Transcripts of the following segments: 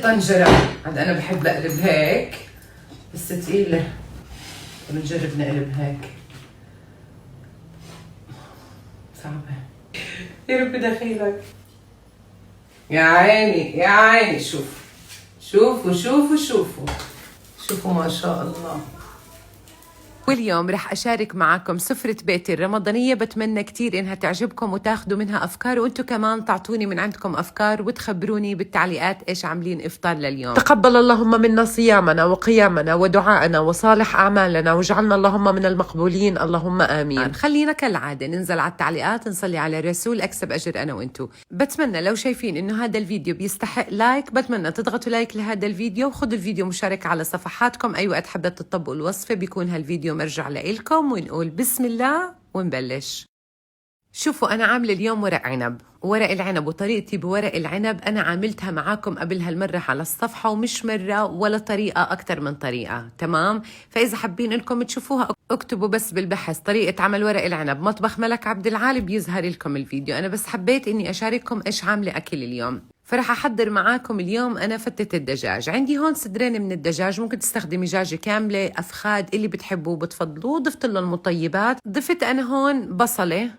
الطنجرة. عاد انا بحب اقلب هيك بس ثقيلة. بنجرب نقلب هيك. صعبة يا رب دخيلك. يا عيني يا عيني. شوفوا ما شاء الله. واليوم رح أشارك معكم سفرة بيتي الرمضانية. بتمنى كتير إنها تعجبكم وتاخدوا منها أفكار، وإنتوا كمان تعطوني من عندكم أفكار وتخبروني بالتعليقات إيش عاملين إفطار لليوم. تقبل اللهم منا صيامنا وقيامنا ودعاءنا وصالح أعمالنا، واجعلنا اللهم من المقبولين، اللهم آمين. خلينا كالعادة ننزل على التعليقات، نصلي على الرسول، أكسب أجر أنا وإنتوا. بتمنى لو شايفين إنه هذا الفيديو بيستحق لايك، بتمنى تضغطوا لايك لهذا الفيديو، وخذوا الفيديو مشاركة على صفحاتكم. أي وقت حبيت تطبقوا الوصفة بيكون هالفيديو مرجع لإلكم، ونقول بسم الله ونبلش. شوفوا أنا عاملة اليوم ورق عنب، ورق العنب وطريقتي بورق العنب أنا عاملتها معاكم قبل هالمرة على الصفحة، ومش مرة ولا طريقة، أكتر من طريقة. تمام؟ فإذا حابين إنكم تشوفوها اكتبوا بس بالبحث طريقة عمل ورق العنب مطبخ ملك عبد العالي بيظهر لكم الفيديو. أنا بس حبيت إني أشارككم إيش عاملة أكل اليوم. فرح أحضر معاكم اليوم أنا فتة الدجاج. عندي هون صدرين من الدجاج، ممكن تستخدمي دجاجة كاملة، أفخاد اللي بتحبوه بتفضلوه. ضفت له المطيبات، ضفت أنا هون بصلة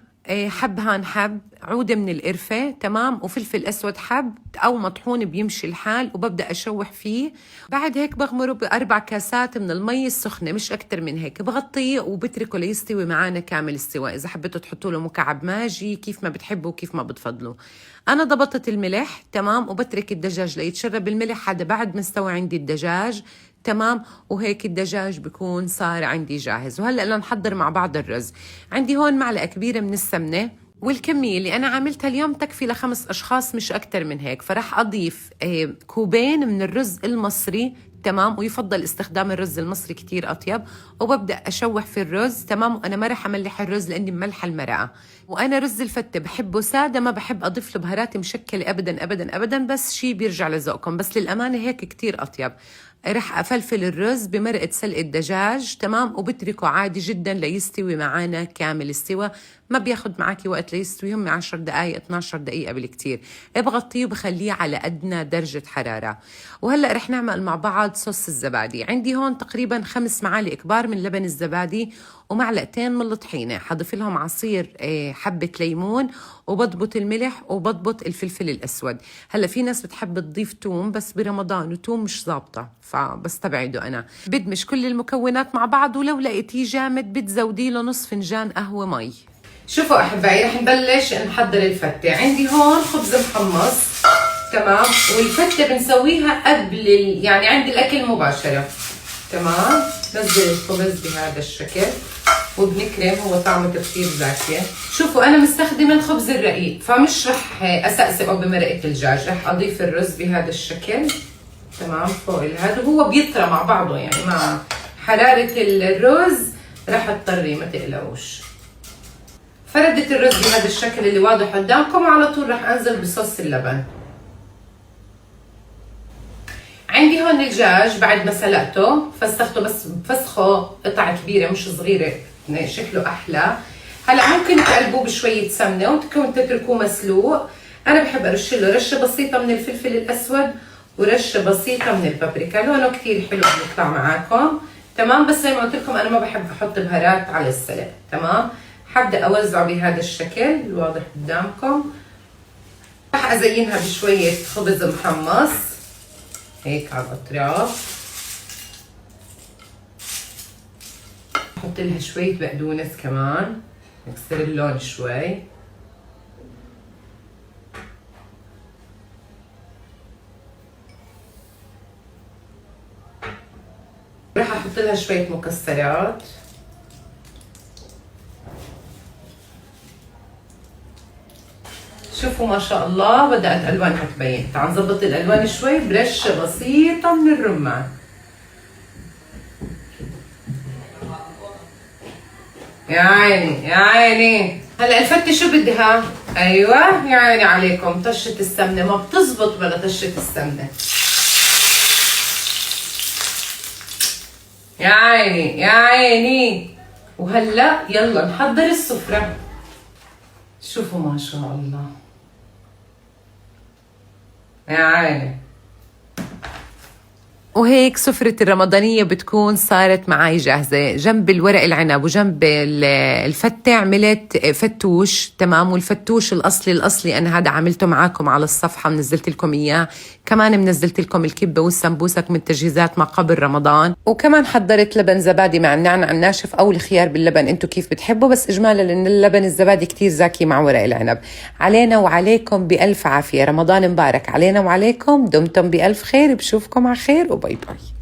حب هان حب، عودة من القرفة، تمام، وفلفل أسود حب أو مطحون بيمشي الحال، وببدأ أشوح فيه. بعد هيك بغمره ب4 كاسات من المي السخنة، مش أكتر من هيك. بغطيه وبتركه ليستوي معانا كامل السواء. إذا حبيتوا تحطوا له مكعب ماجي كيف ما بتحبوا وكيف ما بتفضلوا. أنا ضبطت الملح تمام، وبترك الدجاج ليتشرب الملح. هذا بعد ما استوى عندي الدجاج تمام، وهيك الدجاج بيكون صار عندي جاهز. وهلأ لنحضر مع بعض الرز. عندي هون معلقة كبيرة من السمنة، والكمية اللي أنا عملتها اليوم تكفي ل5 أشخاص، مش أكتر من هيك. فرح أضيف 2 كوبين من الرز المصري تمام، ويفضل استخدام الرز المصري كتير أطيب. وببدأ أشوح في الرز تمام، وأنا ما رح أملح الرز لأني مملحة المرقة. وأنا رز الفتة بحبه سادة، ما بحب أضيف له بهارات مشكلة أبدا أبدا أبدا، بس شي بيرجع لذوقكم. بس للأمانة هيك كتير أطيب. رح أفلفل الرز بمرقة سلق الدجاج تمام، وبتركه عادي جدا ليستوي معانا كامل السوا. ما بياخد معاكي وقت ليستوي، هم 10 دقايق 12 دقيقة بالكتير. بغطيه وبخليه على أدنى درجة حرارة. وهلأ رح نعمل مع بعض صوص الزبادي. عندي هون تقريبا 5 معالق كبار من لبن الزبادي، ومعلقتين من الطحينة. حضيف لهم عصير حبة ليمون، وبضبط الملح وبضبط الفلفل الأسود. هلا في ناس بتحب تضيف توم، بس برمضان وتوم مش ظابطة، فبستبعده أنا. بدمج كل المكونات مع بعض، ولو لقيتيه جامد بتزودي له نص فنجان قهوة مي. شوفوا أحبائي رح نبلش نحضر الفتة. عندي هون خبز محمص تمام، والفتة بنسويها قبل يعني عند الأكل مباشرة تمام. نزل الخبز بهذا الشكل وبنكرم، هو طعمه كثير زاكية. شوفوا أنا مستخدمة الخبز الرقيق، فمش رح أسقسقه بمرقة الدجاج. رح أضيف الرز بهذا الشكل تمام فوق هذا، وهو بيطرى مع بعضه يعني مع حرارة الرز رح تطري، ما تقلقوش. فردت الرز بهذا الشكل اللي واضح قدامكم، وعلى طول رح أنزل بصوص اللبن. عندي هون الدجاج بعد ما سلقته فسخته، بس بفسخه قطع كبيرة مش صغيرة شكله أحلى. هلا ممكن تقلبوه بشوية سمنة وتتركوه مسلوق. أنا بحب أرش له رشة بسيطة من الفلفل الأسود ورشة بسيطة من البابريكا، لونه كتير حلو بيطلع معاكم تمام. بس زي ما قلت لكم أنا ما بحب أحط بهارات على السلق تمام. حبدأ أوزعه بهذا الشكل الواضح قدامكم. رح أزينها بشوية خبز محمص هيك على الأطراف. أحط لها شوية بقدونس كمان نكسر اللون شوي. رح أحط لها شوية مكسرات. شوفوا ما شاء الله بدأت ألوانها تبين. تعال نظبط الألوان شوي برشة بسيطة من الرمان. يا عيني يا عيني. هلا الفتة شو بدها؟ أيوة يا عيني عليكم، طشة السمنة ما بتزبط بلا طشة السمنة. يا عيني يا عيني. وهلا يلا نحضر السفرة. شوفوا ما شاء الله يا عيني. وهيك سفرة الرمضانية بتكون صارت معي جاهزة. جنب الورق العنب وجنب الفتة عملت فتوش، تمام. والفتوش الأصلي أنا هذا عملته معاكم على الصفحة، منزلت لكم إياه. كمان منزلت لكم الكبة والسمبوسك من تجهيزات ما قبل رمضان. وكمان حضرت لبن زبادي مع النعناع الناشف أو الخيار باللبن، انتو كيف بتحبوا، بس إجمالا لأن اللبن الزبادي كتير زاكي مع ورق العنب. علينا وعليكم بألف عافية، رمضان مبارك علينا وعليكم، دمتم بألف خير، بشوفكم على خير وباي باي.